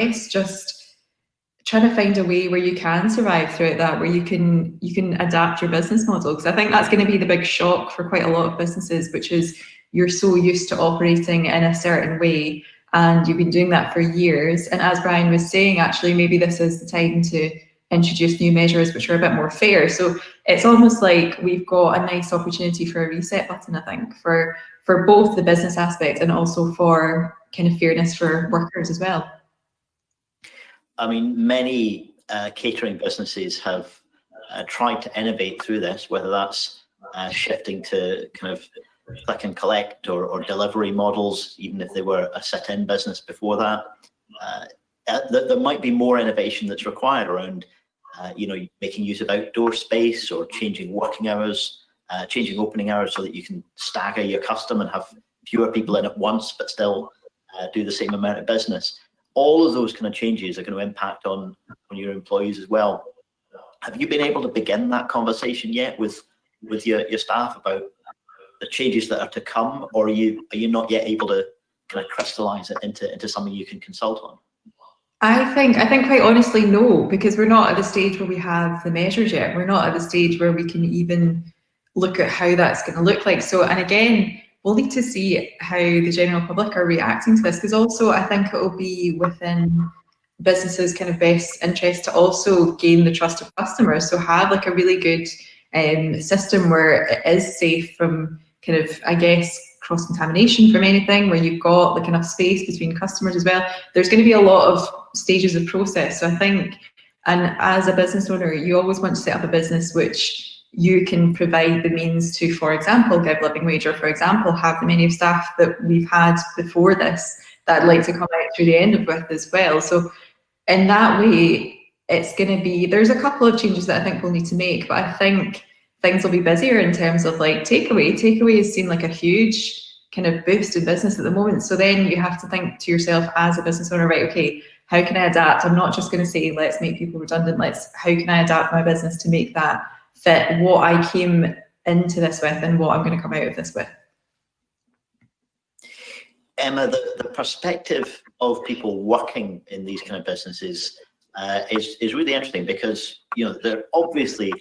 guess just trying to find a way where you can survive throughout that, where you can adapt your business model. Because I think that's going to be the big shock for quite a lot of businesses, which is you're so used to operating in a certain way and you've been doing that for years. And as Brian was saying, actually, maybe this is the time to introduce new measures which are a bit more fair. So it's almost like we've got a nice opportunity for a reset button, I think, for both the business aspect and also for kind of fairness for workers as well. I mean, many catering businesses have tried to innovate through this, whether that's shifting to kind of click and collect or delivery models, even if they were a sit-in business before that. There might be more innovation that's required around, making use of outdoor space or changing working hours, changing opening hours so that you can stagger your custom and have fewer people in at once, but still do the same amount of business. All of those kind of changes are going to impact on your employees as well. Have you been able to begin that conversation yet with your staff about the changes that are to come, or are you not yet able to kind of crystallize it into something you can consult on? I think quite honestly, no, because we're not at the stage where we have the measures yet. We're not at the stage where we can even look at how that's going to look like. So, and again, we'll need to see how the general public are reacting to this, because also I think it will be within businesses' kind of best interest to also gain the trust of customers. So have like a really good system where it is safe from kind of, I guess, cross-contamination from anything, where you've got like enough space between customers as well. There's going to be a lot of stages of process. So I think, and as a business owner, you always want to set up a business which you can provide the means to, for example, give living wage, or for example, have the many of staff that we've had before this that I'd like to come out through the end of with as well. So in that way, it's going to be, there's a couple of changes that I think we'll need to make, but I think things will be busier in terms of like takeaway. Takeaway has seen like a huge kind of boost in business at the moment. So then you have to think to yourself as a business owner, right, okay, how can I adapt? I'm not just going to say, let's make people redundant. How can I adapt my business to make that fit what I came into this with and what I'm going to come out of this with? Emma, the perspective of people working in these kind of businesses is really interesting, because they're obviously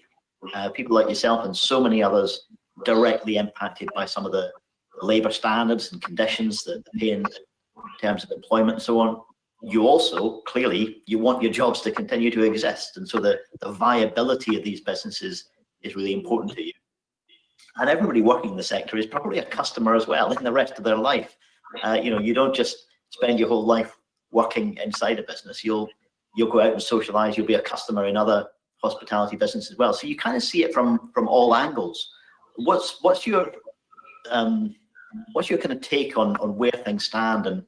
people like yourself and so many others directly impacted by some of the labour standards and conditions that they pay in terms of employment and so on. You also, clearly, you want your jobs to continue to exist, and so the viability of these businesses is really important to you. And everybody working in the sector is probably a customer as well in the rest of their life. You don't just spend your whole life working inside a business. You'll go out and socialise. You'll be a customer in other hospitality businesses as well. So you kind of see it from all angles. What's your kind of take on where things stand and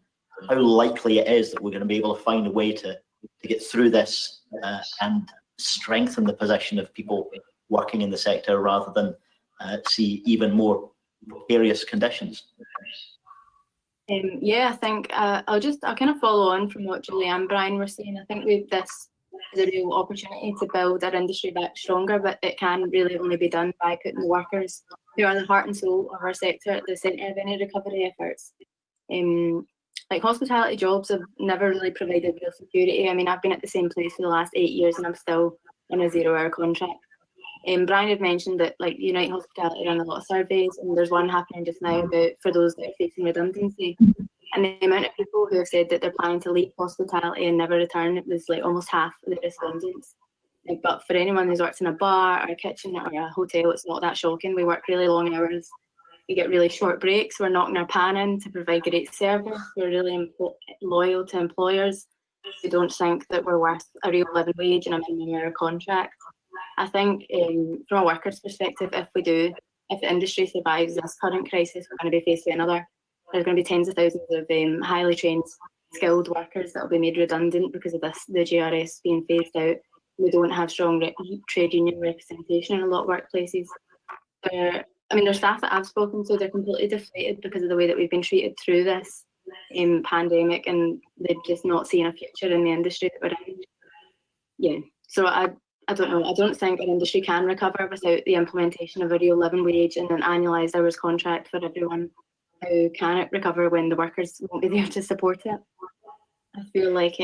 how likely it is that we're going to be able to find a way to get through this and strengthen the position of people working in the sector rather than see even more precarious conditions? I think I'll kind of follow on from what Julie and Brian were saying. I think this is a real opportunity to build our industry back stronger, but it can really only be done by putting the workers, who are the heart and soul of our sector, at the centre of any recovery efforts. Like hospitality jobs have never really provided real security. I mean, I've been at the same place for the last 8 years and I'm still on a 0-hour contract. Brian had mentioned that like Unite Hospitality run a lot of surveys, and there's one happening just now about for those that are facing redundancy. And the amount of people who have said that they're planning to leave hospitality and never return, it was like almost half of the respondents. But for anyone who's worked in a bar or a kitchen or a hotel, it's not that shocking. We work really long hours. We get really short breaks. We're knocking our pan in to provide great service. We're really loyal to employers who don't think that we're worth a real living wage and a minimum hour contract. I think from a worker's perspective, if the industry survives this current crisis, we're going to be faced with another. There's going to be tens of thousands of highly trained, skilled workers that will be made redundant because of this, the JRS being phased out. We don't have strong trade union representation in a lot of workplaces. There's staff that I've spoken to, they're completely deflated because of the way that we've been treated through this pandemic, and they're just not seeing a future in the industry that we're in. Yeah, so I don't know. I don't think an industry can recover without the implementation of a real living wage and an annualised hours contract for everyone. How can it recover when the workers won't be there to support it? I feel like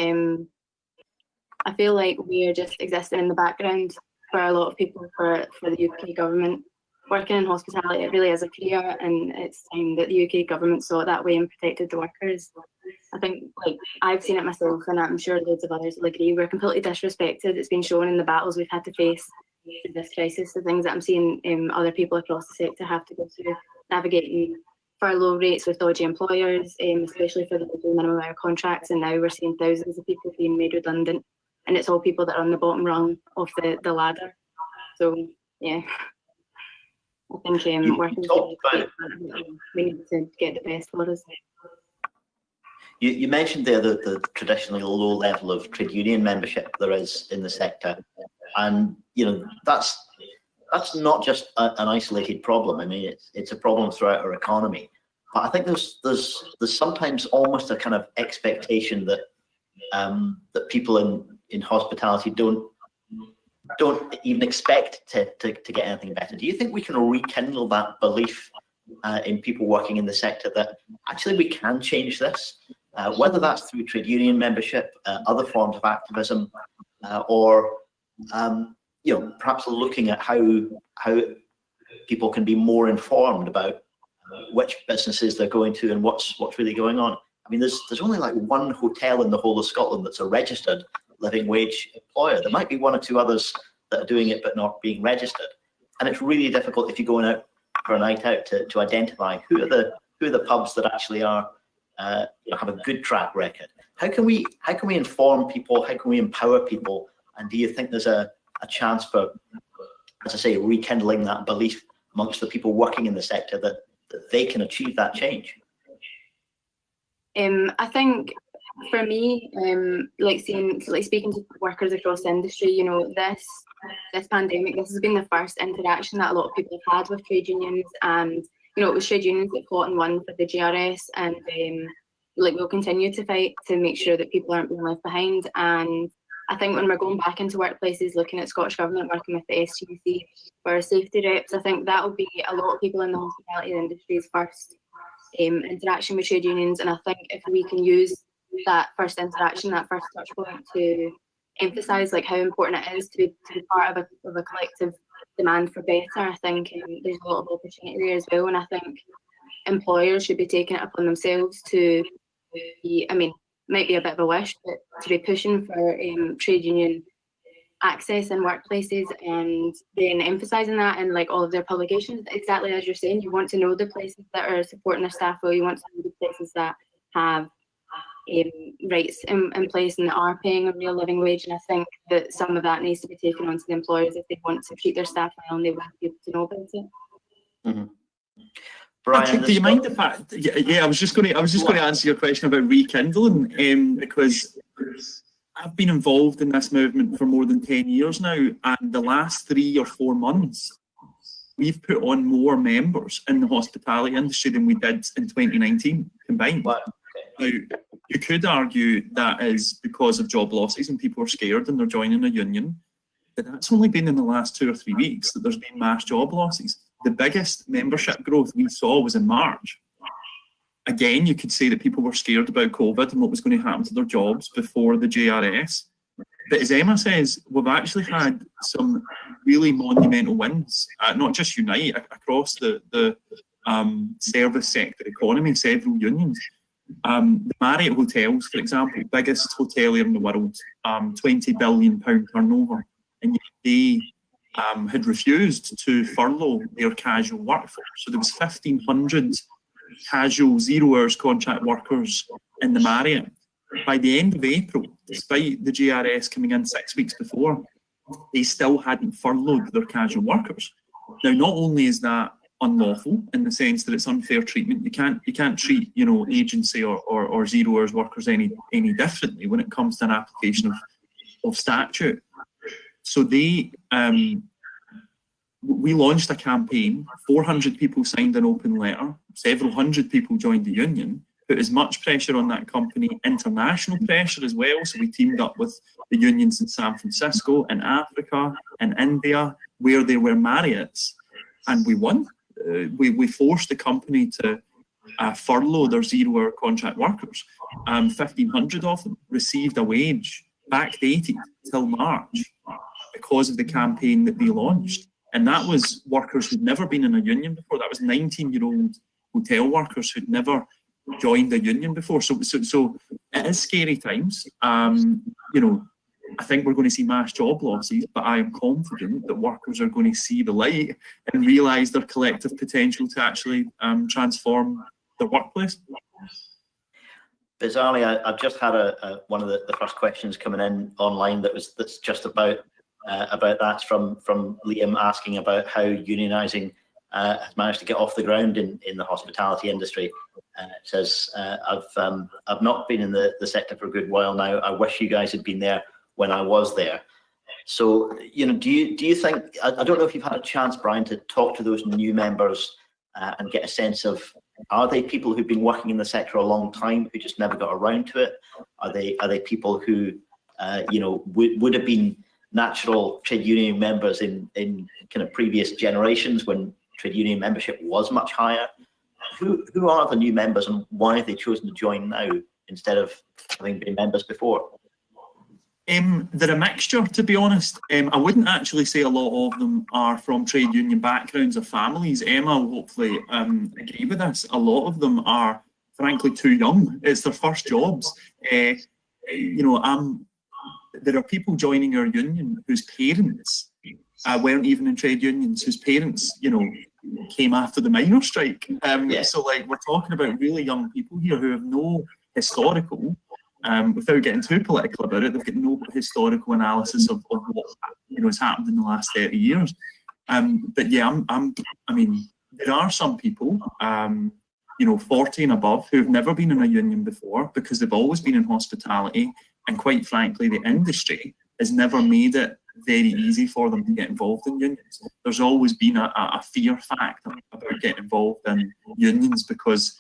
we're just existing in the background for a lot of people, for the UK government. Working in hospitality, it really is a career, and it's time that the UK government saw it that way and protected the workers. I think, like, I've seen it myself, and I'm sure loads of others will agree. We're completely disrespected. It's been shown in the battles we've had to face through this crisis, the things that I'm seeing other people across the sector have to go through, navigating furlough rates with dodgy employers, especially for the minimum hour contracts, and now we're seeing thousands of people being made redundant, and it's all people that are on the bottom rung of the ladder. So, yeah. I think working we need to get the best for us. You mentioned there the traditionally low level of trade union membership there is in the sector, and that's not just an isolated problem. I mean, it's a problem throughout our economy. But I think there's sometimes almost a kind of expectation that that people in hospitality don't even expect to get anything better. Do you think we can rekindle that belief in people working in the sector that actually we can change this, whether that's through trade union membership, other forms of activism, or perhaps looking at how people can be more informed about which businesses they're going to and what's really going on? I mean, there's only like one hotel in the whole of Scotland that's a registered living wage employer. There might be one or two others that are doing it but not being registered, and it's really difficult if you're going out for a night out to identify who are the pubs that actually are have a good track record. How can we inform people? How can we empower people? And do you think there's a chance for, as I say, rekindling that belief amongst the people working in the sector that they can achieve that change? I think for me, speaking to workers across the industry, this pandemic, this has been the first interaction that a lot of people have had with trade unions, and it was trade unions that fought and won for the GRS, and we'll continue to fight to make sure that people aren't being left behind. And I think when we're going back into workplaces, looking at Scottish Government working with the STUC for our safety reps, I think that will be a lot of people in the hospitality industry's first interaction with trade unions. And I think if we can use that first interaction, that first touch point, to emphasise how important it is to be part of a collective demand for better, I think there's a lot of opportunity there as well. And I think employers should be taking it upon themselves to be, might be a bit of a wish, but to be pushing for trade union access in workplaces, and then emphasising that in all of their publications. Exactly as you're saying, you want to know the places that are supporting their staff well, you want to know the places that have rights in place and that are paying a real living wage. And I think that some of that needs to be taken onto the employers if they want to treat their staff well, and they want people to know about it. Mm-hmm. Brian, Patrick, do you mind if I was just going to answer your question about rekindling, because I've been involved in this movement for more than 10 years now, and the last 3 or 4 months we've put on more members in the hospitality industry than we did in 2019 combined. Wow. Now, you could argue that is because of job losses and people are scared and they're joining a union, but that's only been in the last 2 or 3 weeks that there's been mass job losses. The biggest membership growth we saw was in March. Again, you could say that people were scared about COVID and what was going to happen to their jobs before the JRS. But as Emma says, we've actually had some really monumental wins, not just Unite, across the service sector economy, several unions. The Marriott Hotels, for example, biggest hotelier in the world, £20 billion turnover, and yet they had refused to furlough their casual workforce. So there was 1,500 casual 0 hours contract workers in the Marriott. By the end of April, despite the GRS coming in 6 weeks before, they still hadn't furloughed their casual workers. Now, not only is that unlawful in the sense that it's unfair treatment, you can't treat agency or 0 hours workers any differently when it comes to an application of statute. So we launched a campaign, 400 people signed an open letter, several hundred people joined the union, put as much pressure on that company, international pressure as well. So we teamed up with the unions in San Francisco, in Africa, in India, where there were Marriotts, and we won. We forced the company to furlough their zero-hour contract workers. 1,500 of them received a wage backdated till March because of the campaign that they launched. And that was workers who'd never been in a union before. That was 19-year-old hotel workers who'd never joined a union before. So it is scary times. I think we're going to see mass job losses, but I am confident that workers are going to see the light and realise their collective potential to actually transform their workplace. Bizarrely, I've just had one of the first questions coming in online that's just about that from Liam asking about how unionising has managed to get off the ground in the hospitality industry. It says, I've not been in the sector for a good while now. I wish you guys had been there when I was there. So, do you think, I don't know if you've had a chance, Brian, to talk to those new members and get a sense of, are they people who've been working in the sector a long time who just never got around to it? Are they people who, would have been natural trade union members in kind of previous generations when trade union membership was much higher? Who are the new members and why have they chosen to join now instead of having been members before? They're a mixture, to be honest. I wouldn't actually say a lot of them are from trade union backgrounds or families. Emma will hopefully agree with this. A lot of them are, frankly, too young. It's their first jobs. There are people joining our union whose parents weren't even in trade unions, whose parents, came after the miners' strike. So, we're talking about really young people here who have no historical. Without getting too political about it, they've got no historical analysis of what has happened in the last 30 years. But yeah, there are some people, 40 and above, who've never been in a union before because they've always been in hospitality, and quite frankly, the industry has never made it very easy for them to get involved in unions. There's always been a fear factor about getting involved in unions because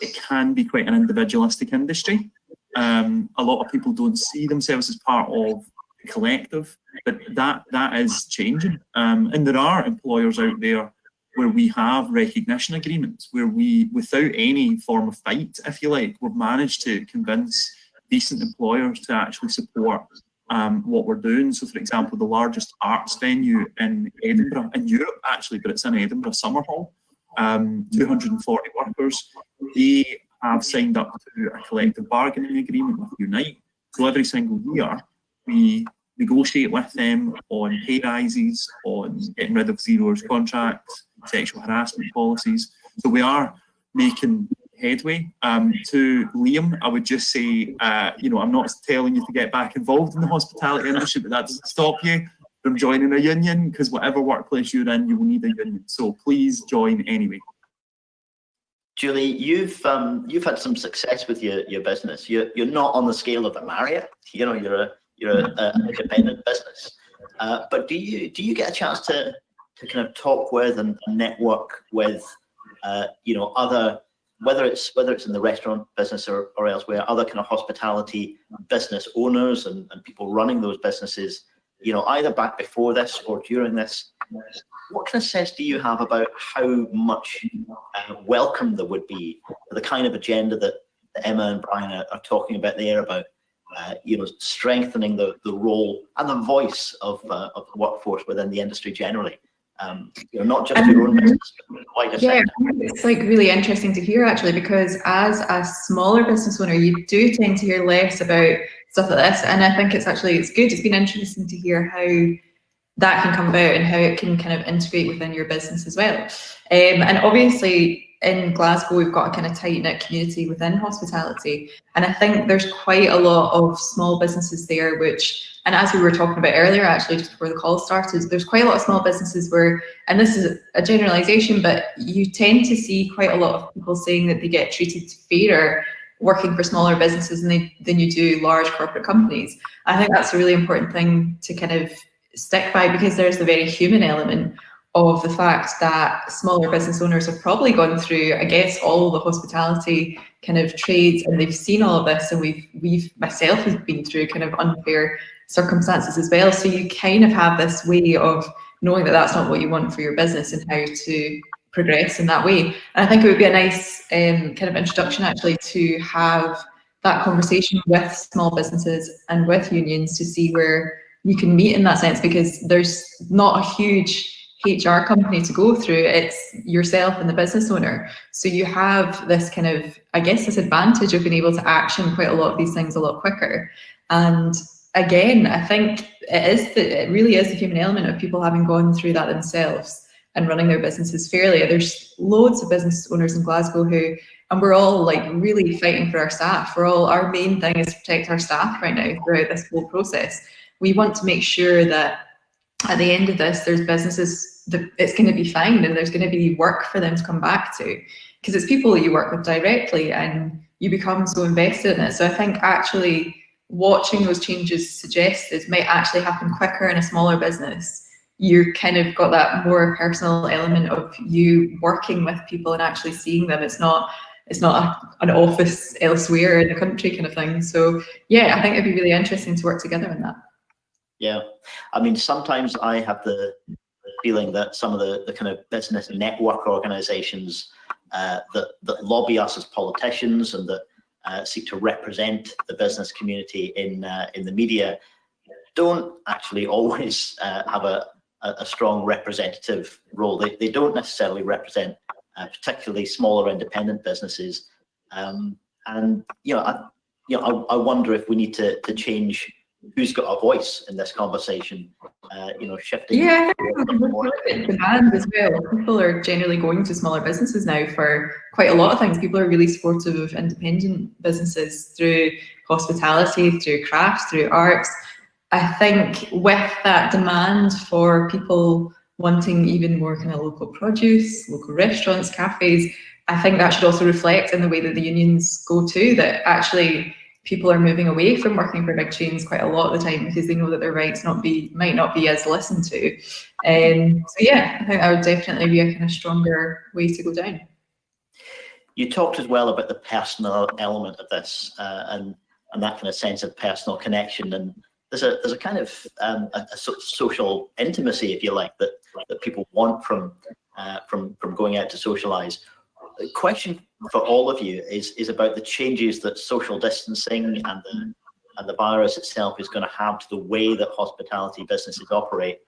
it can be quite an individualistic industry. A lot of people don't see themselves as part of the collective, but that is changing. And there are employers out there where we have recognition agreements, where we, without any form of fight, if you like, we've managed to convince decent employers to actually support what we're doing. So, for example, the largest arts venue in Edinburgh, in Europe actually, but it's in Edinburgh, Summerhall, 240 workers, they have signed up to a collective bargaining agreement with Unite. So every single year, we negotiate with them on pay rises, on getting rid of zero-hours contracts, sexual harassment policies. So we are making headway. To Liam, I would just say, I'm not telling you to get back involved in the hospitality industry, but that doesn't stop you from joining a union, because whatever workplace you're in, you will need a union. So please join anyway. Julie, you've had some success with your business. You're not on the scale of a Marriott. You're an independent business. But do you get a chance to kind of talk with and network with other, whether it's in the restaurant business or elsewhere, other kind of hospitality business owners and people running those businesses, either back before this or during this? What kind of sense do you have about how much welcome there would be for the kind of agenda that Emma and Brian are talking about there, about strengthening the role and the voice of the workforce within the industry generally? Not just your own business, but wider sector. It's really interesting to hear, actually, because as a smaller business owner, you do tend to hear less about stuff like this, and I think it's good. It's been interesting to hear how that can come about and how it can kind of integrate within your business as well. And obviously in Glasgow, we've got a kind of tight-knit community within hospitality. And I think there's quite a lot of small businesses there, and as we were talking about earlier, actually, just before the call started, there's quite a lot of small businesses where, and this is a generalization, but you tend to see quite a lot of people saying that they get treated fairer working for smaller businesses than you do large corporate companies. I think that's a really important thing to kind of stick by, because there's the very human element of the fact that smaller business owners have probably gone through, I guess, all the hospitality kind of trades, and they've seen all of this, and we've myself has been through kind of unfair circumstances as well. So you kind of have this way of knowing that that's not what you want for your business and how to progress in that way. And I think it would be a nice kind of introduction actually to have that conversation with small businesses and with unions to see where you can meet in that sense, because there's not a huge HR company to go through. It's yourself and the business owner. So you have this kind of, I guess, this advantage of being able to action quite a lot of these things a lot quicker. And again, I think it really is the human element of people having gone through that themselves and running their businesses fairly. There's loads of business owners in Glasgow and we're all like really fighting for our staff. Our main thing is to protect our staff right now throughout this whole process. We want to make sure that at the end of this, there's businesses that it's going to be fine and there's going to be work for them to come back to, because it's people that you work with directly and you become so invested in it. So I think actually watching those changes suggested might actually happen quicker in a smaller business. You're kind of got that more personal element of you working with people and actually seeing them. It's not an office elsewhere in the country kind of thing. So yeah, I think it'd be really interesting to work together on that. Yeah, I mean, sometimes I have the feeling that some of the kind of business network organizations that lobby us as politicians and that seek to represent the business community in the media don't actually always have a strong representative role. They don't necessarily represent particularly smaller independent businesses. And I wonder if we need to change who's got a voice in this conversation, shifting. Yeah, I think there's demand as well. People are generally going to smaller businesses now for quite a lot of things. People are really supportive of independent businesses through hospitality, through crafts, through arts. I think with that demand for people wanting even more kind of local produce, local restaurants, cafes, I think that should also reflect in the way that the unions go too, that actually people are moving away from working for big chains quite a lot of the time because they know that their rights might not be as listened to. So yeah, I think that would definitely be a kind of stronger way to go down. You talked as well about the personal element of this and that kind of sense of personal connection, and there's a kind of a sort of social intimacy, if you like, that people want from going out to socialise. The question for all of you is about the changes that social distancing and the virus itself is going to have to the way that hospitality businesses operate.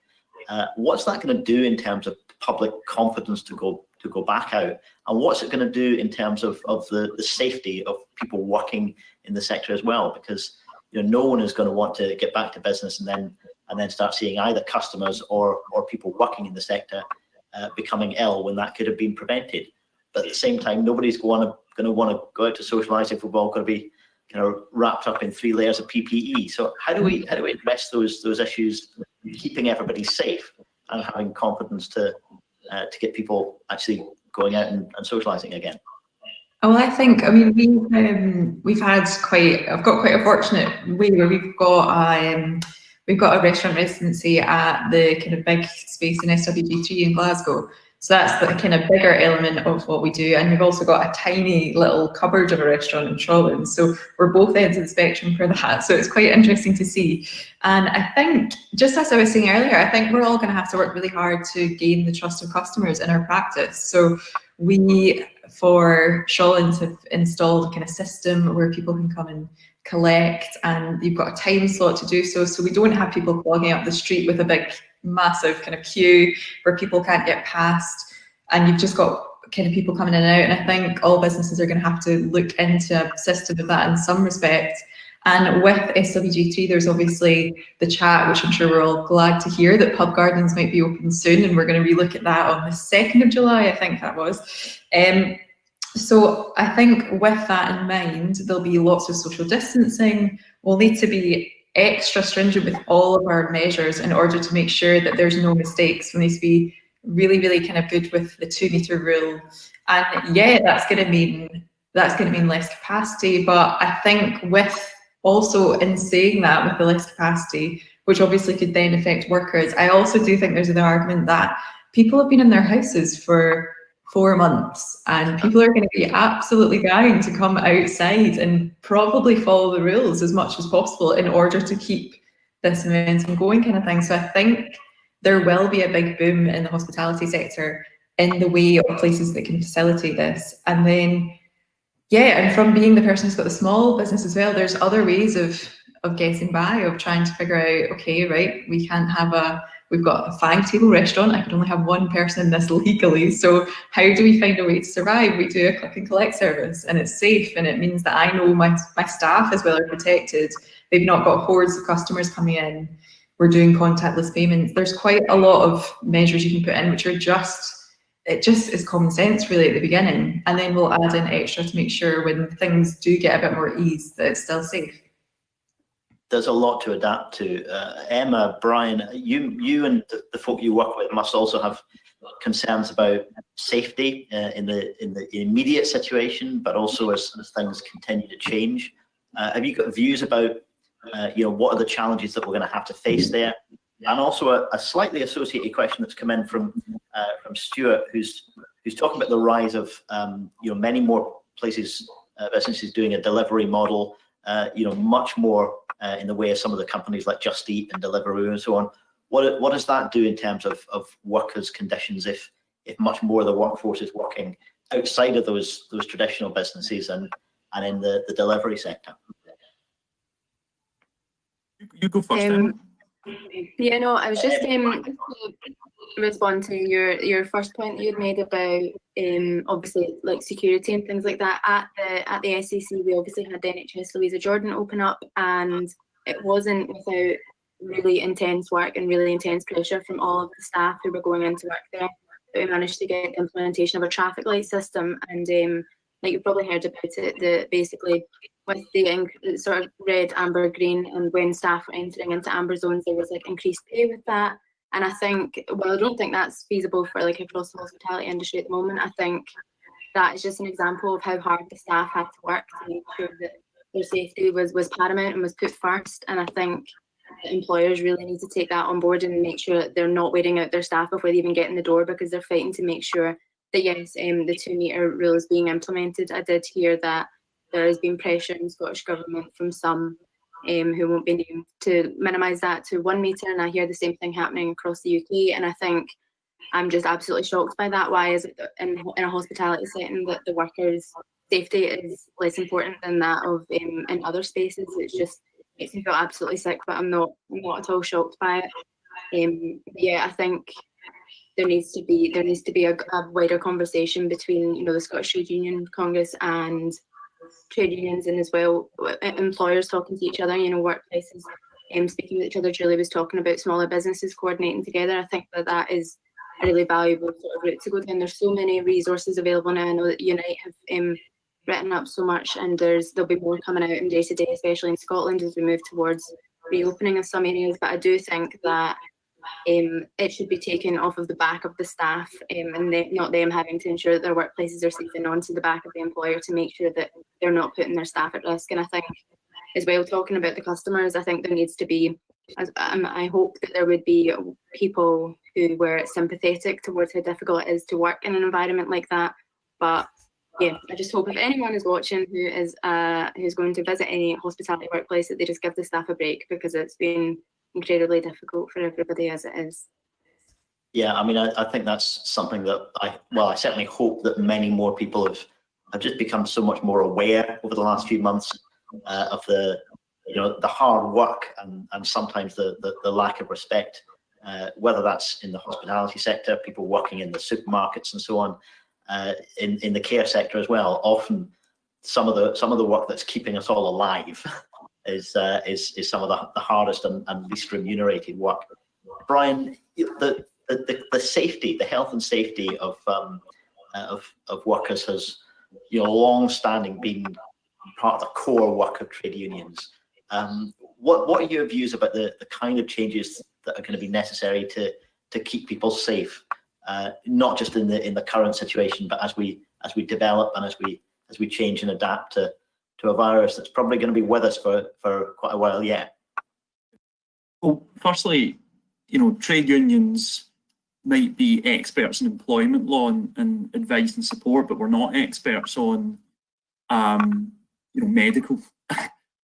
What's that going to do in terms of public confidence to go back out, and what's it going to do in terms of the safety of people working in the sector as well? Because no one is going to want to get back to business and then start seeing either customers or people working in the sector becoming ill when that could have been prevented. But at the same time, nobody's going to want to go out to socialise if we're all going to be kind of wrapped up in 3 layers of PPE. So how do we address those issues, keeping everybody safe and having confidence to get people actually going out and socialising again? Well, I mean, I've got quite a fortunate way where we've got a restaurant residency at the kind of big space in SWG3 in Glasgow. So that's the kind of bigger element of what we do. And we've also got a tiny little cupboard of a restaurant in Trolland. So we're both ends of the spectrum for that. So it's quite interesting to see. And I think, just as I was saying earlier, I think we're all going to have to work really hard to gain the trust of customers in our practice. So we, for Shawlands, have installed a kind of system where people can come and collect, and you've got a time slot to do so. So we don't have people clogging up the street with a big massive kind of queue where people can't get past, and you've just got kind of people coming in and out. And I think all businesses are going to have to look into a system of that in some respect. And with SWG3, there's obviously the chat, which I'm sure we're all glad to hear that pub gardens might be open soon, and we're going to relook at that on the 2nd of July, I think that was. So I think with that in mind, there'll be lots of social distancing. We'll need to be extra stringent with all of our measures in order to make sure that there's no mistakes. We need to be really, really kind of good with the 2 metre rule. And yeah, that's going to mean less capacity. But I think with also in saying that, with the less capacity, which obviously could then affect workers, I also do think there's an argument that people have been in their houses for 4 months, and people are going to be absolutely dying to come outside and probably follow the rules as much as possible in order to keep this momentum going, kind of thing. So I think there will be a big boom in the hospitality sector in the way of places that can facilitate this. And then, yeah, and from being the person who's got the small business as well, there's other ways of getting by, of trying to figure out, okay, right, we've got a 5-table restaurant, I can only have one person in this legally, so how do we find a way to survive? We do a click and collect service, and it's safe, and it means that I know my staff as well are protected. They've not got hordes of customers coming in. We're doing contactless payments. There's quite a lot of measures you can put in, which are it just is common sense really at the beginning, and then we'll add in extra to make sure when things do get a bit more ease that it's still safe. There's a lot to adapt to. Emma, Brian, you and the folk you work with must also have concerns about safety in the immediate situation, but also as things continue to change. Have you got views about what are the challenges that we're going to have to face there? And also a slightly associated question that's come in from Stuart, who's talking about the rise of many more places, businesses doing a delivery model, much more in the way of some of the companies like Just Eat and Deliveroo and so on. What does that do in terms of workers' conditions if much more of the workforce is working outside of those traditional businesses and in the delivery sector? You go first. Emma. Yeah, no, I was just to respond to your first point that you'd made about obviously like security and things like that. At the SCC, we obviously had the NHS Louisa Jordan open up, and it wasn't without really intense work and really intense pressure from all of the staff who were going into work there that we managed to get the implementation of a traffic light system. And like you've probably heard about it, that basically with the sort of red, amber, green, and when staff were entering into amber zones, there was like increased pay with that. And I think, well, I don't think that's feasible for like across the hospitality industry at the moment. I think that is just an example of how hard the staff had to work to make sure that their safety was paramount and was put first. And I think employers really need to take that on board and make sure that they're not waiting out their staff before they even get in the door, because they're fighting to make sure that yes, the 2-metre rule is being implemented. I did hear that there has been pressure in the Scottish Government from some who won't be named to minimise that to 1 metre, and I hear the same thing happening across the UK. And I think I'm just absolutely shocked by that. Why is it that in a hospitality setting that the workers' safety is less important than that of in other spaces? It just makes me feel absolutely sick, but I'm not at all shocked by it. Yeah, I think there needs to be a wider conversation between the Scottish Trade Union Congress and trade unions, and as well employers talking to each other, workplaces speaking with each other. Julie was talking about smaller businesses coordinating together. I think that is a really valuable sort of route to go down. There's so many resources available now. I know that Unite have written up so much, and there'll be more coming out in day to day, especially in Scotland as we move towards reopening of some areas. But I do think that it should be taken off of the back of the staff, and not them having to ensure that their workplaces are safe, and onto the back of the employer to make sure that they're not putting their staff at risk. And I think as well, talking about the customers, I think there needs to be, I hope that there would be people who were sympathetic towards how difficult it is to work in an environment like that. But yeah, I just hope if anyone is watching who's going to visit any hospitality workplace, that they just give the staff a break, because it's been incredibly difficult for everybody as it is. Yeah, I mean, I think that's something that I certainly hope that many more people have just become so much more aware over the last few months of the hard work and sometimes the lack of respect, whether that's in the hospitality sector, people working in the supermarkets and so on, in the care sector as well. Often some of the work that's keeping us all alive is some of the hardest and least remunerated work. Brian, the safety, the health and safety of workers has long-standing been part of the core work of trade unions. What are your views about the kind of changes that are going to be necessary to keep people safe, not just in the current situation, but as we develop and as we change and adapt to a virus that's probably going to be with us for quite a while yet? Well, firstly, trade unions might be experts in employment law and advice and support, but we're not experts on, medical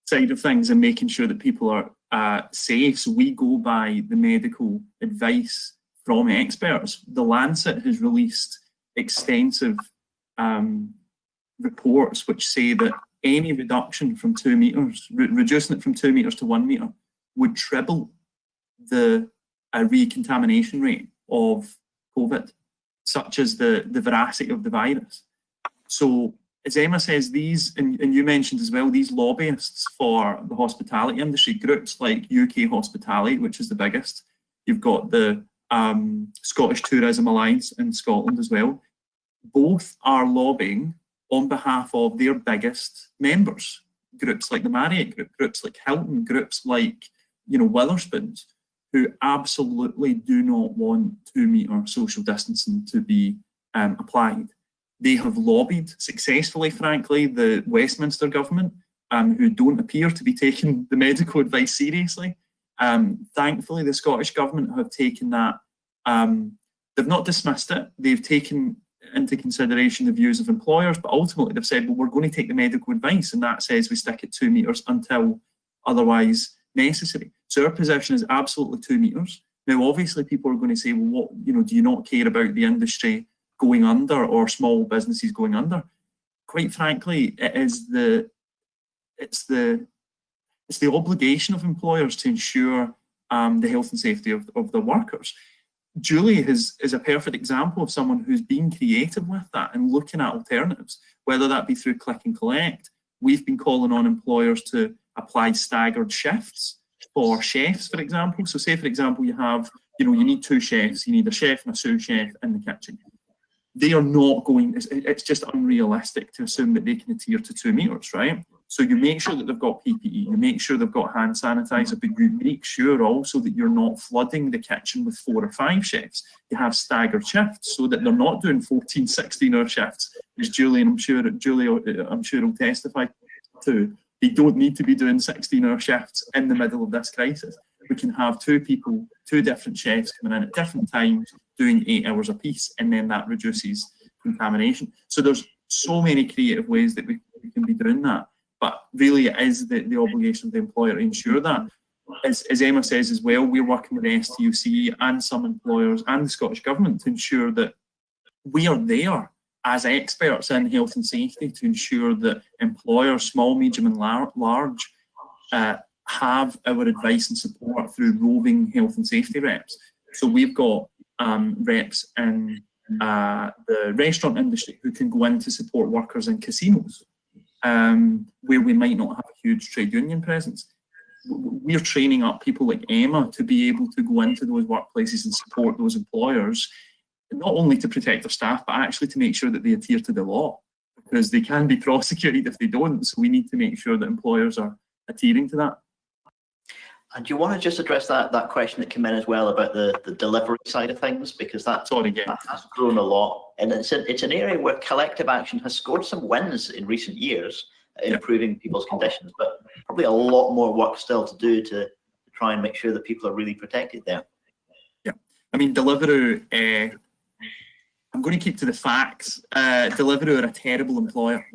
side of things and making sure that people are safe. So we go by the medical advice from experts. The Lancet has released extensive reports which say that any reduction from 2 meters, reducing it from 2 meters to 1 meter, would triple the recontamination rate of COVID, such as the veracity of the virus. So, as Emma says, these, and you mentioned as well, these lobbyists for the hospitality industry, groups like UK Hospitality, which is the biggest, you've got the Scottish Tourism Alliance in Scotland as well, both are lobbying on behalf of their biggest members, groups like the Marriott Group, groups like Hilton, groups like, Wetherspoons, who absolutely do not want 2 meter social distancing to be applied. They have lobbied successfully, frankly, the Westminster government, who don't appear to be taking the medical advice seriously. Thankfully, the Scottish government have taken that. They've not dismissed it. They've taken into consideration the views of employers, but ultimately they've said, well, we're going to take the medical advice, and that says we stick at 2 meters until otherwise necessary. So our position is absolutely 2 meters. Now, obviously, people are going to say, well, what, do you not care about the industry going under or small businesses going under? Quite frankly, it's the obligation of employers to ensure the health and safety of their workers. Julie is a perfect example of someone who's been creative with that and looking at alternatives, whether that be through click and collect. We've been calling on employers to apply staggered shifts for chefs, for example. So say, for example, you have, you need 2 chefs, you need a chef and a sous chef in the kitchen. They are not going, it's just unrealistic to assume that they can adhere to 2 meters, right? So you make sure that they've got PPE, you make sure they've got hand sanitizer, but you make sure also that you're not flooding the kitchen with 4 or 5 chefs. You have staggered shifts so that they're not doing 14, 16-hour shifts, as Julie I'm sure will testify to. They don't need to be doing 16-hour shifts in the middle of this crisis. We can have 2 people, 2 different chefs coming in at different times, doing 8 hours a piece, and then that reduces contamination. So there's so many creative ways that we can be doing that. But really, it is the obligation of the employer to ensure that. As Emma says as well, we're working with the STUC and some employers and the Scottish Government to ensure that we are there as experts in health and safety to ensure that employers, small, medium and large, have our advice and support through roving health and safety reps. So we've got reps in the restaurant industry who can go in to support workers in casinos, where we might not have a huge trade union presence. We're training up people like Emma to be able to go into those workplaces and support those employers, not only to protect their staff, but actually to make sure that they adhere to the law, because they can be prosecuted if they don't. So we need to make sure that employers are adhering to that. And do you want to just address that question that came in as well about the delivery side of things? Because that has grown a lot. And it's an area where collective action has scored some wins in recent years, improving people's conditions, but probably a lot more work still to do to try and make sure that people are really protected there. Yeah, I mean, Deliveroo, I'm going to keep to the facts. Deliveroo are a terrible employer.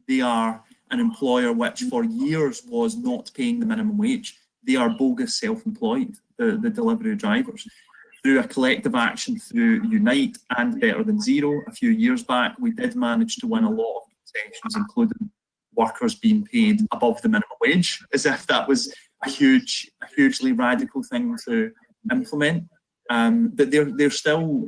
They are an employer which for years was not paying the minimum wage. They are bogus self-employed, the Deliveroo drivers. Through a collective action through Unite and Better Than Zero a few years back, we did manage to win a lot of concessions, including workers being paid above the minimum wage, as if that was a hugely radical thing to implement. But they're still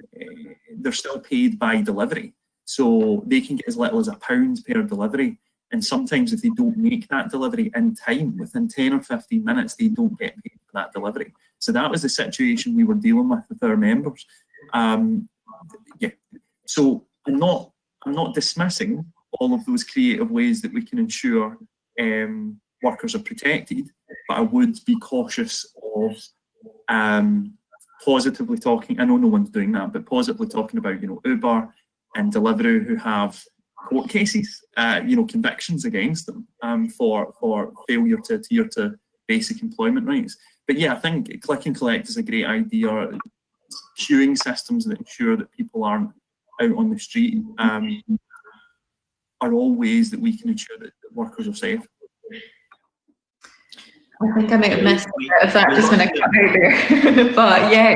paid by delivery, so they can get as little as £1 per delivery. And sometimes if they don't make that delivery in time, within 10 or 15 minutes, they don't get paid for that delivery. So that was the situation we were dealing with our members. So I'm not dismissing all of those creative ways that we can ensure workers are protected, but I would be cautious of positively talking. I know no one's doing that, but positively talking about Uber and Deliveroo who have court cases, convictions against them for failure to adhere to basic employment rights. But yeah, I think click and collect is a great idea. Queuing systems that ensure that people aren't out on the street are all ways that we can ensure that workers are safe. I think I might have missed We- a bit of that we just when I lost got out there. But yeah,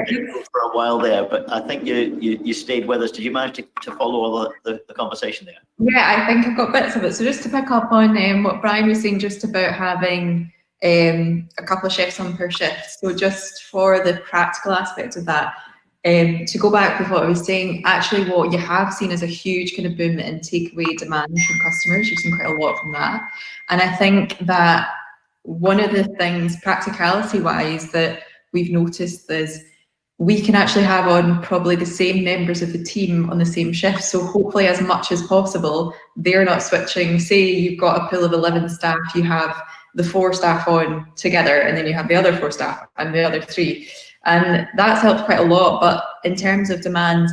for a while there, but I think you stayed with us. Did you manage to follow all the conversation there? yeah, I think I've got bits of it. So just to pick up on what Brian was saying, just about having a couple of chefs on per shift. So just for the practical aspect of that, to go back with what I was saying, actually what you have seen is a huge kind of boom in takeaway demand from customers. You've seen quite a lot from that. And I think that one of the things, practicality wise, that we've noticed is we can actually have on probably the same members of the team on the same shift. So hopefully as much as possible, they're not switching. Say you've got a pool of 11 staff, you have the 4 staff on together, and then you have the other 4 staff and the other 3. And that's helped quite a lot. But in terms of demand,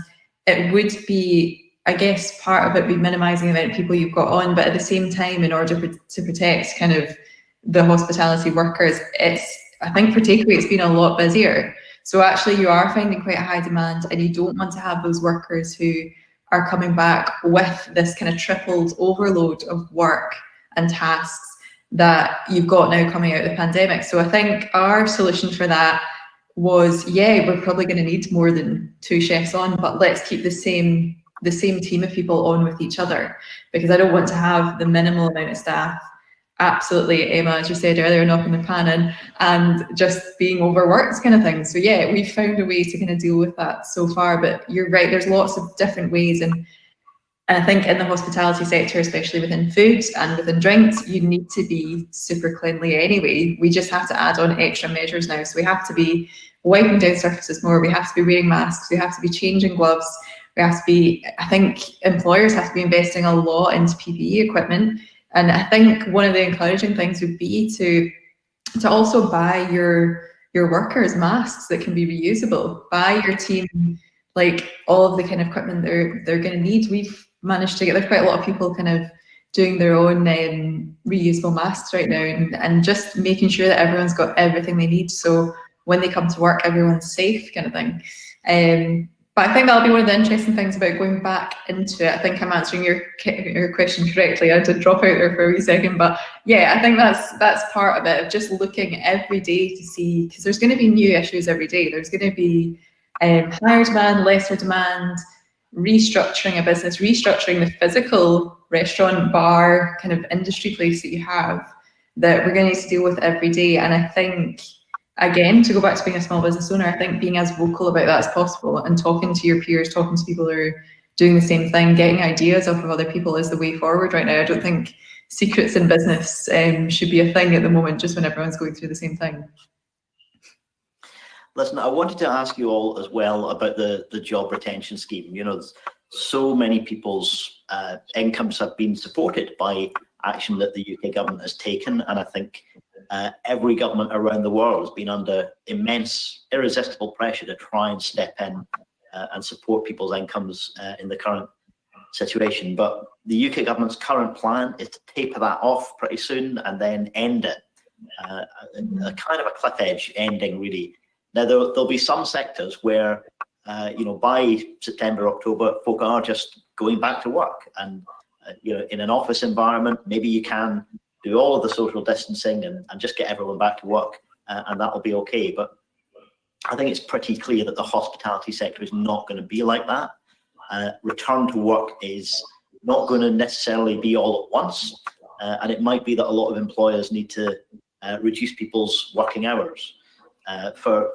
it would be, I guess, part of it be minimising the amount of people you've got on, but at the same time, in order to protect kind of the hospitality workers, I think for takeaway, it's been a lot busier. So actually you are finding quite a high demand, and you don't want to have those workers who are coming back with this kind of tripled overload of work and tasks that you've got now coming out of the pandemic. So I think our solution for that was, yeah, we're probably going to need more than 2 chefs on, but let's keep the same team of people on with each other, because I don't want to have the minimal amount of staff absolutely, Emma, as you said earlier, knocking the pan in and just being overworked kind of thing. So yeah, we've found a way to kind of deal with that so far, but you're right, there's lots of different ways. And I think in the hospitality sector, especially within food and within drinks, you need to be super cleanly anyway. We just have to add on extra measures now. So we have to be wiping down surfaces more, we have to be wearing masks, we have to be changing gloves, we have to be, I think employers have to be investing a lot into PPE equipment. And I think one of the encouraging things would be to also buy your workers masks that can be reusable. Buy your team like all of the kind of equipment they're going to need. We've managed to get, there's quite a lot of people kind of doing their own reusable masks right now, and just making sure that everyone's got everything they need. So when they come to work, everyone's safe, kind of thing. But I think that'll be one of the interesting things about going back into it. I think I'm answering your question correctly. I had to drop out there for a wee second, but yeah, I think that's part of it, of just looking every day to see, because there's going to be new issues every day. There's going to be higher demand, lesser demand, restructuring a business, restructuring the physical restaurant, bar, kind of industry place that you have, that we're going to need to deal with every day. And I think, again, to go back to being a small business owner, I think being as vocal about that as possible and talking to your peers, talking to people who are doing the same thing, getting ideas off of other people is the way forward right now. I don't think secrets in business should be a thing at the moment, just when everyone's going through the same thing. Listen, I wanted to ask you all as well about the job retention scheme. You know, so many people's incomes have been supported by action that the UK government has taken, and I think every government around the world has been under immense, irresistible pressure to try and step in and support people's incomes in the current situation. But the UK government's current plan is to taper that off pretty soon and then end it. A kind of a cliff edge ending, really. Now, there'll be some sectors where, by September, October, folk are just going back to work. And, in an office environment, maybe you can do all of the social distancing and just get everyone back to work, and that'll be okay. But I think it's pretty clear that the hospitality sector is not going to be like that. Return to work is not going to necessarily be all at once, and it might be that a lot of employers need to reduce people's working hours for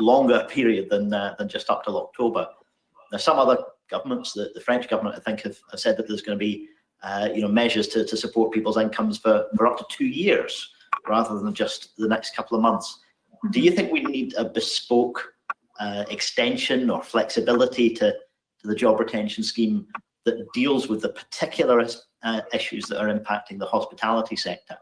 longer period than just up till October. Now, some other governments, the French government, I think, have said that there's going to be measures to support people's incomes for up to 2 years rather than just the next couple of months. Do you think we need a bespoke extension or flexibility to the job retention scheme that deals with the particular issues that are impacting the hospitality sector?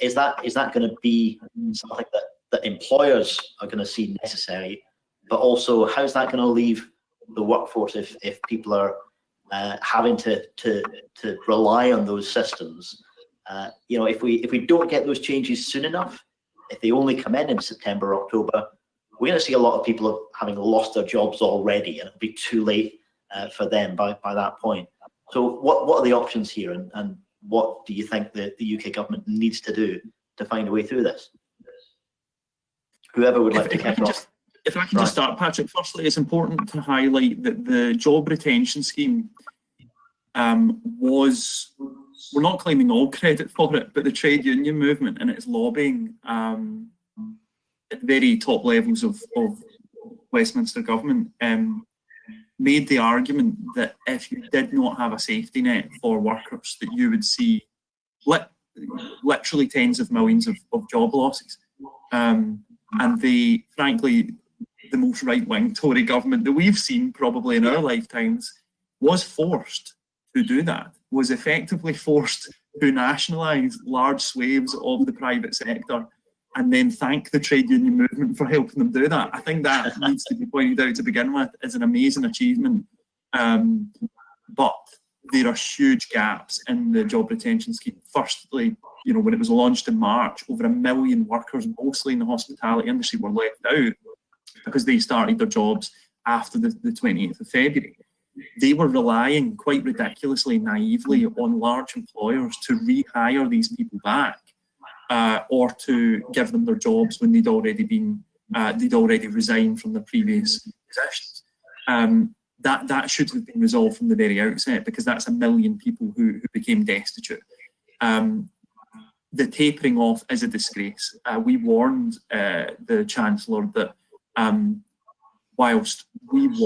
Is that going to be something that employers are going to see necessary, but also how's that going to leave the workforce if people are having to rely on those systems? If we don't get those changes soon enough, if they only come in September, October, we're going to see a lot of people having lost their jobs already, and it'll be too late for them by that point. So what are the options here, and what do you think the UK government needs to do to find a way through this? Whoever would like to If I kick can off. if I can just start, Patrick, firstly, it's important to highlight that the job retention scheme was, we're not claiming all credit for it, but the trade union movement and its lobbying at very top levels of Westminster government made the argument that if you did not have a safety net for workers, that you would see literally tens of millions of job losses. And they, frankly, the most right-wing Tory government that we've seen probably in our lifetimes was forced to do that, was effectively forced to nationalise large swathes of the private sector and then thank the trade union movement for helping them do that. I think that needs to be pointed out to begin with as an amazing achievement. But there are huge gaps in the job retention scheme. Firstly, you know, when it was launched in March, over 1 million workers, mostly in the hospitality industry, were left out because they started their jobs after the 28th of February. They were relying quite ridiculously, naively, on large employers to rehire these people back or to give them their jobs when they'd already resigned from their previous positions. That should have been resolved from the very outset, because that's 1 million people who became destitute. The tapering off is a disgrace. We warned the Chancellor that whilst we've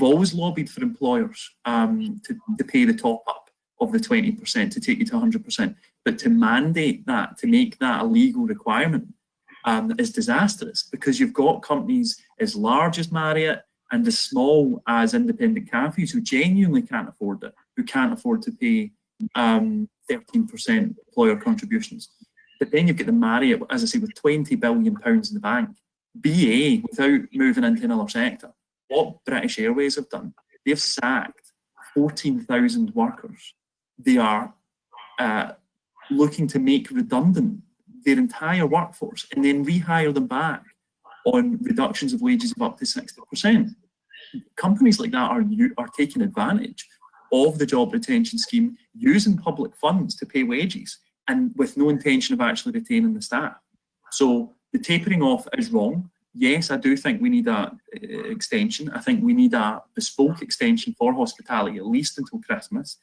always lobbied for employers to pay the top up of the 20% to take you to 100%, but to mandate that, to make that a legal requirement is disastrous, because you've got companies as large as Marriott and as small as independent cafes who genuinely can't afford it, who can't afford to pay 13% employer contributions. But then you've got the Marriott, as I say, with £20 billion in the bank. BA, without moving into another sector, what British Airways have done, they've sacked 14,000 workers. They are looking to make redundant their entire workforce and then rehire them back on reductions of wages of up to 60%. Companies like that are taking advantage of the job retention scheme, using public funds to pay wages and with no intention of actually retaining the staff. So the tapering off is wrong. Yes, I do think we need a extension. I think we need a bespoke extension for hospitality, at least until Christmas.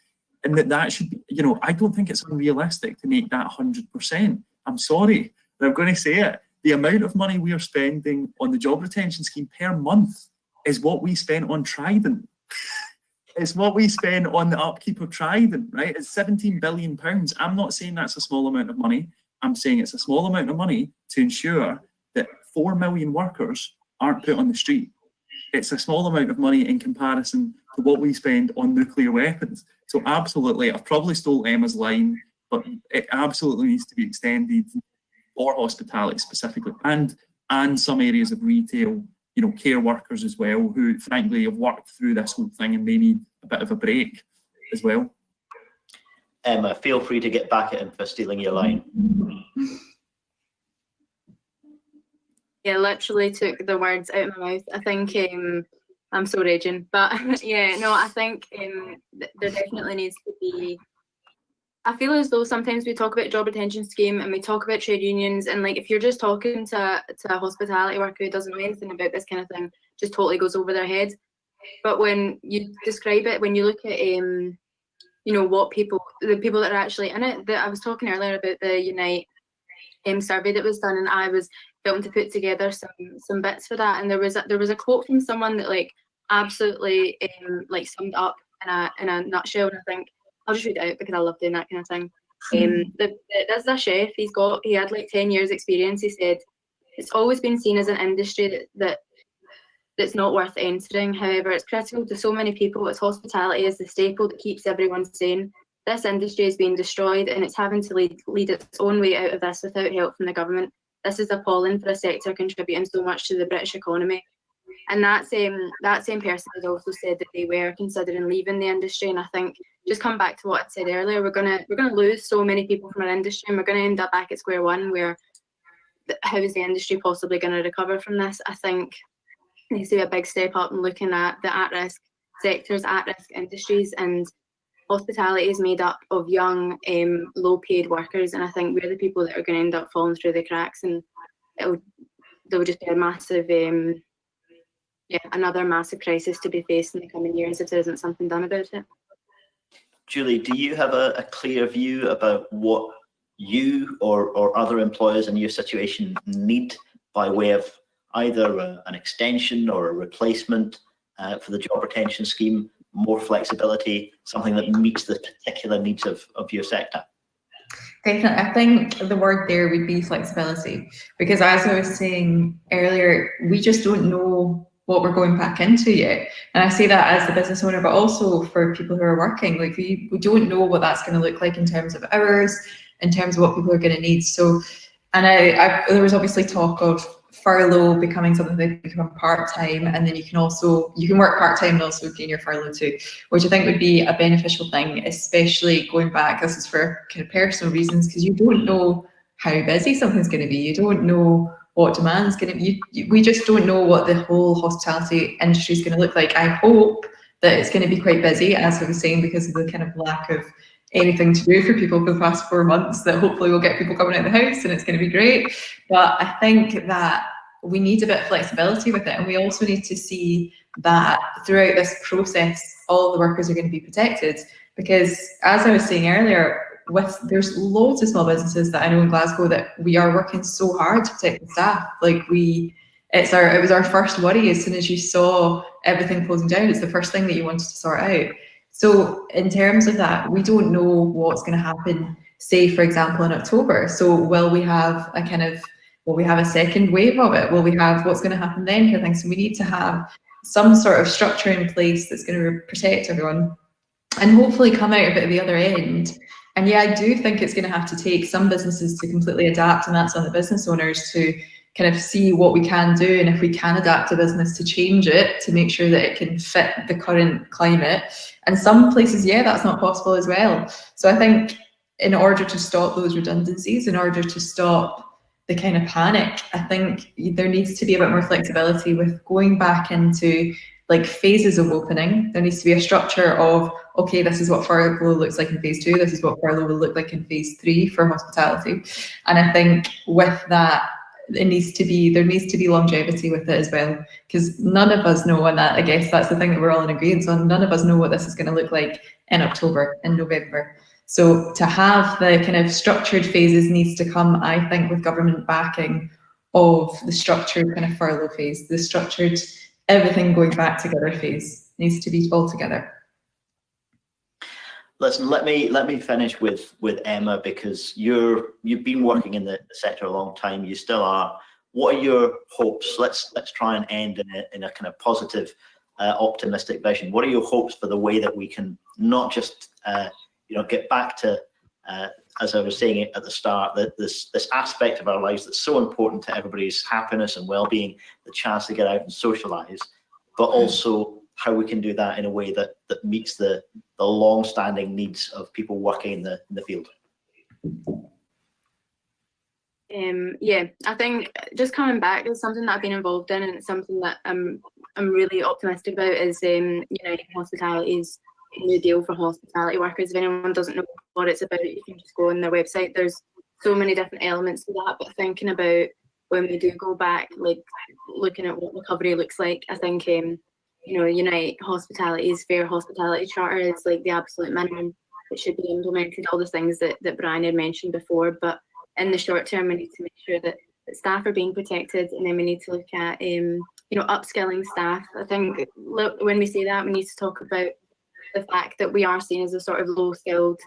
And that should be, you know, I don't think it's unrealistic to make that 100%. I'm sorry, but I'm going to say it. The amount of money we are spending on the job retention scheme per month is what we spent on Trident. It's what we spend on the upkeep of Trident, right? It's £17 billion. I'm not saying that's a small amount of money. I'm saying it's a small amount of money to ensure that 4 million workers aren't put on the street. It's a small amount of money in comparison to what we spend on nuclear weapons. So absolutely, I've probably stole Emma's line, but it absolutely needs to be extended for hospitality specifically, and some areas of retail, you know, care workers as well, who frankly have worked through this whole thing and they need a bit of a break as well. Emma, feel free to get back at him for stealing your line. Yeah, literally took the words out of my mouth. I think I'm so raging, but yeah, no, I think there definitely needs to be. I feel as though sometimes we talk about job retention scheme and we talk about trade unions, and like if you're just talking to a hospitality worker who doesn't know anything about this kind of thing, just totally goes over their head. But when you describe it, when you look at you know, what the people that are actually in it, I was talking earlier about the Unite survey that was done, and I was helping to put together some bits for that, and there was a quote from someone that like absolutely like summed up in a nutshell, and I think I'll just read it out because I love doing that kind of thing. There's a chef, he had like 10 years experience. He said, "It's always been seen as an industry that's not worth entering. However, it's critical to so many people as hospitality is the staple that keeps everyone sane. This industry is being destroyed and it's having to lead its own way out of this without help from the government. This is appalling for a sector contributing so much to the British economy." And that same person has also said that they were considering leaving the industry. And I think, just come back to what I said earlier, we're gonna lose so many people from our industry, and we're gonna end up back at square one, where how is the industry possibly going to recover from this? I think there needs to be a big step up in looking at the at-risk sectors, at-risk industries, and hospitality is made up of young, low-paid workers, and I think we're the people that are going to end up falling through the cracks, and there will just be a massive, another massive crisis to be faced in the coming years if there isn't something done about it. Julie, do you have a clear view about what you or other employers in your situation need by way of either an extension or a replacement for the job retention scheme, more flexibility, something that meets the particular needs of your sector? Definitely. I think the word there would be flexibility, because as I was saying earlier, we just don't know what we're going back into yet. And I say that as the business owner, but also for people who are working, like we don't know what that's going to look like in terms of hours, in terms of what people are going to need. So, and there was obviously talk of furlough becoming something that become part-time, and then you can work part-time and also gain your furlough too, which I think would be a beneficial thing, especially going back, this is for kind of personal reasons, because you don't know how busy something's going to be. You don't know what demand's going to be. We just don't know what the whole hospitality industry is going to look like. I hope that it's going to be quite busy, as I was saying, because of the kind of lack of anything to do for people for the past 4 months, that hopefully we'll get people coming out of the house and it's going to be great. But I think that we need a bit of flexibility with it, and we also need to see that throughout this process all the workers are going to be protected, because as I was saying earlier, there's loads of small businesses that I know in Glasgow that we are working so hard to protect the staff. Like it was our first worry as soon as you saw everything closing down. It's the first thing that you wanted to sort out. So in terms of that, we don't know what's going to happen, say for example in October. So will we have a second wave of it? Will we have, what's going to happen then, kind of thing? So we need to have some sort of structure in place that's going to protect everyone and hopefully come out of it at the other end. And yeah, I do think it's going to have to take some businesses to completely adapt, and that's on the business owners to kind of see what we can do, and if we can adapt a business to change it to make sure that it can fit the current climate. And some places, yeah, that's not possible as well. So I think in order to stop those redundancies, in order to stop the kind of panic, I think there needs to be a bit more flexibility with going back into like phases of opening. There needs to be a structure of, okay, this is what furlough looks like in phase 2, this is what furlough will look like in phase 3 for hospitality. And I think with that, there needs to be longevity with it as well, because none of us know, and that I guess that's the thing that we're all in agreement on, none of us know what this is going to look like in October, in November. So to have the kind of structured phases needs to come, I think, with government backing of the structured kind of furlough phase, the structured everything going back together phase needs to be all together. Listen, let me finish with Emma, because you've been working in the sector a long time. You still are. What are your hopes? Let's try and end in a kind of positive, optimistic vision. What are your hopes for the way that we can not just get back to, as I was saying at the start, that this aspect of our lives that's so important to everybody's happiness and well-being, the chance to get out and socialise, but also how we can do that in a way that meets the long-standing needs of people working in the field. I think just coming back is something that I've been involved in, and it's something that I'm really optimistic about, is United Hospitality's new deal for hospitality workers. If anyone doesn't know what it's about, you can just go on their website. There's so many different elements to that, but thinking about when we do go back, like looking at what recovery looks like, I think Unite Hospitality's Fair Hospitality Charter is like the absolute minimum that should be implemented, all the things that Brian had mentioned before. But in the short term, we need to make sure that staff are being protected, and then we need to look at upskilling staff. I think when we say that, we need to talk about the fact that we are seen as a sort of low-skilled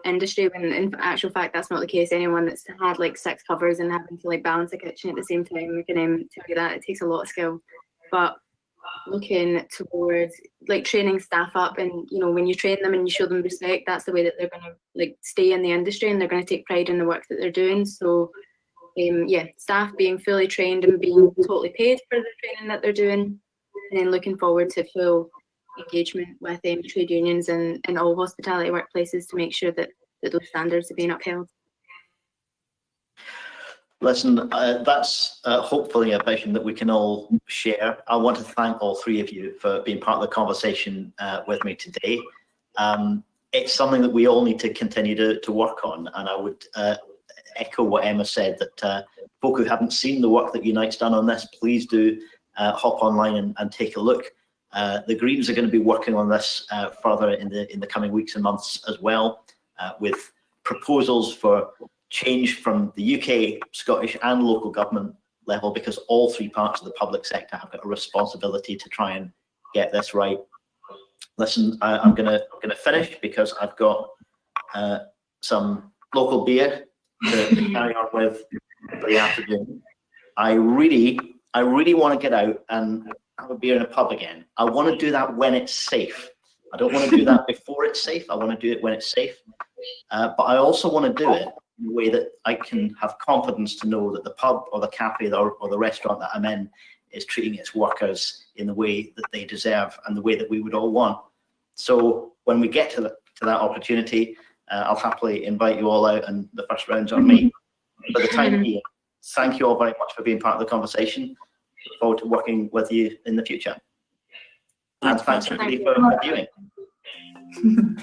industry, when in actual fact that's not the case. Anyone that's had like 6 covers and having to like balance a kitchen at the same time, we can tell you that it takes a lot of skill. But looking towards like training staff up, and when you train them and you show them respect, that's the way that they're going to like stay in the industry, and they're going to take pride in the work that they're doing. So staff being fully trained and being totally paid for the training that they're doing, and then looking forward to full engagement with trade unions and all hospitality workplaces to make sure that those standards are being upheld. Listen, that's hopefully a vision that we can all share. I want to thank all 3 of you for being part of the conversation with me today. It's something that we all need to continue to work on, and I would echo what Emma said, that folk who haven't seen the work that Unite's done on this, please do hop online and take a look. The Greens are going to be working on this further in the coming weeks and months as well, with proposals for change from the UK, Scottish and local government level, because all three parts of the public sector have got a responsibility to try and get this right. Listen, I'm gonna finish because I've got some local beer to carry on with for the afternoon. I really want to get out and have a beer in a pub again. I want to do that when it's safe. I don't want to do that before it's safe. I want to do it when it's safe. But I also want to do it in a way that I can have confidence to know that the pub or the cafe or the restaurant that I'm in is treating its workers in the way that they deserve and the way that we would all want. So when we get to that opportunity, I'll happily invite you all out, and the first round's on me. For the time being, thank you all very much for being part of the conversation. Look forward to working with you in the future. And thanks everybody for viewing.